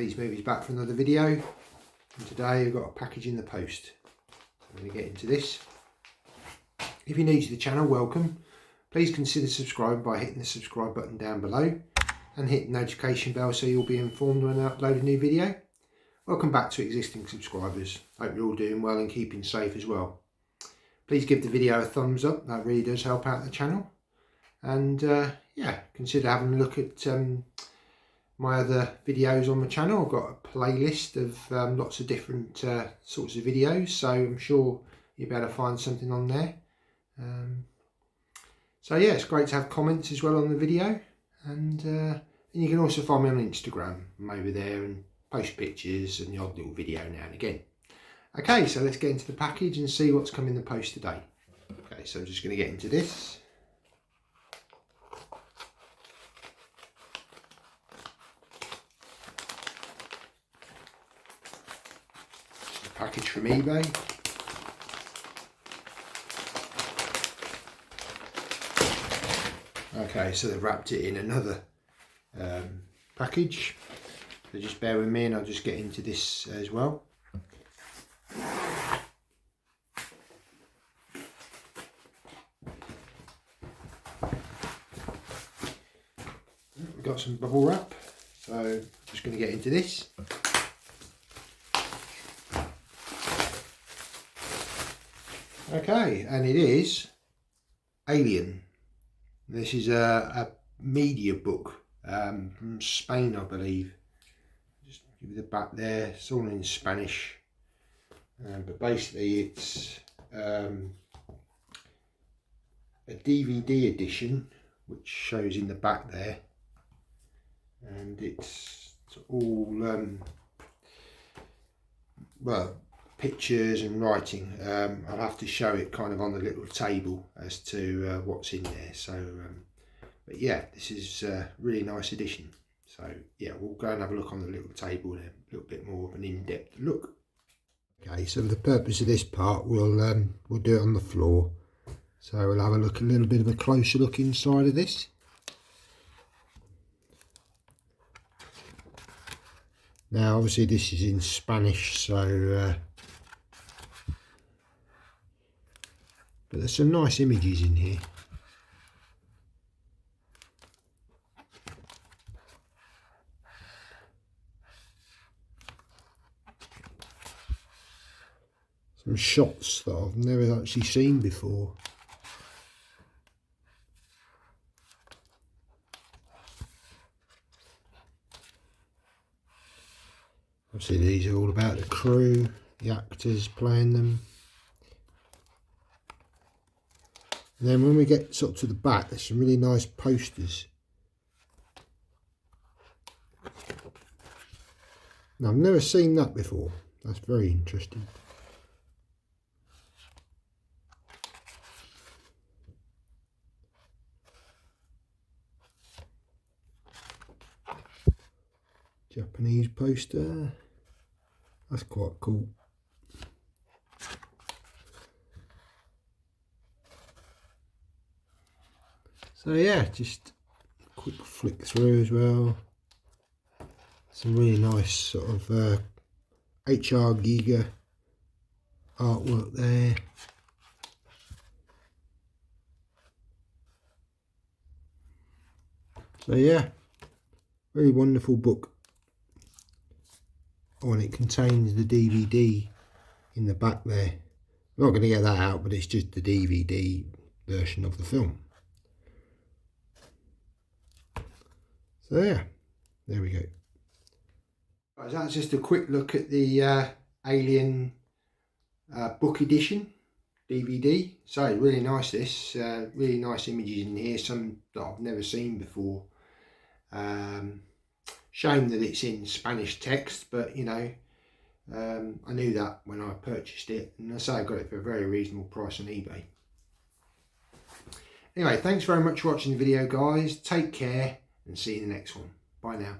these movies back for another video, and today I've got a package in the post. I'm going to get into this. If you're new to the channel, welcome. Please consider subscribing by hitting the subscribe button down below and hit the notification bell so you'll be informed when I upload a new video. Welcome back to existing subscribers. Hope you're all doing well and keeping safe as well. Please give the video a thumbs up, that really does help out the channel. And yeah, consider having a look at my other videos on the channel. I've got a playlist of lots of different sorts of videos, so I'm sure you'll be able to find something on there. So yeah, it's great to have comments as well on the video, and you can also find me on Instagram. I'm over there and post pictures and the odd little video now and again. Okay, so let's get into the package and see what's come in the post today. Okay, so I'm just going to get into this. Package from eBay. Okay, so they've wrapped it in another package. So just bear with me and I'll just get into this as well. We've got some bubble wrap, so I'm just going to get into this. Okay, and it is Alien. This is a media book from Spain, I believe. Just give you the back there. It's all in Spanish, but basically it's a DVD edition, which shows in the back there, and it's all well, pictures and writing. I'll have to show it kind of on the little table as to what's in there. So but yeah, this is a really nice edition. So yeah, we'll go and have a look on the little table there, a little bit more of an in-depth look. Okay, so for the purpose of this part, we'll do it on the floor. So we'll have a little bit of a closer look inside of this. Now obviously this is in Spanish, so but there's some nice images in here. Some shots that I've never actually seen before. Obviously these are all about the crew, the actors playing them. And then when we get sort of to the back, there's some really nice posters. Now, I've never seen that before. That's very interesting. Japanese poster. That's quite cool. So yeah, just a quick flick through as well. Some really nice sort of H.R. Giger artwork there. So yeah, very wonderful book. Oh, and it contains the DVD in the back there. I'm not going to get that out, but it's just the DVD version of the film. So yeah, there we go. Right, that's just a quick look at the Alien book edition DVD. So really nice, this really nice images in here, some that I've never seen before. Shame that it's in Spanish text, but you know, I knew that when I purchased it, and I say I got it for a very reasonable price on eBay. Anyway, thanks very much for watching the video, guys. Take care and see you in the next one. Bye now.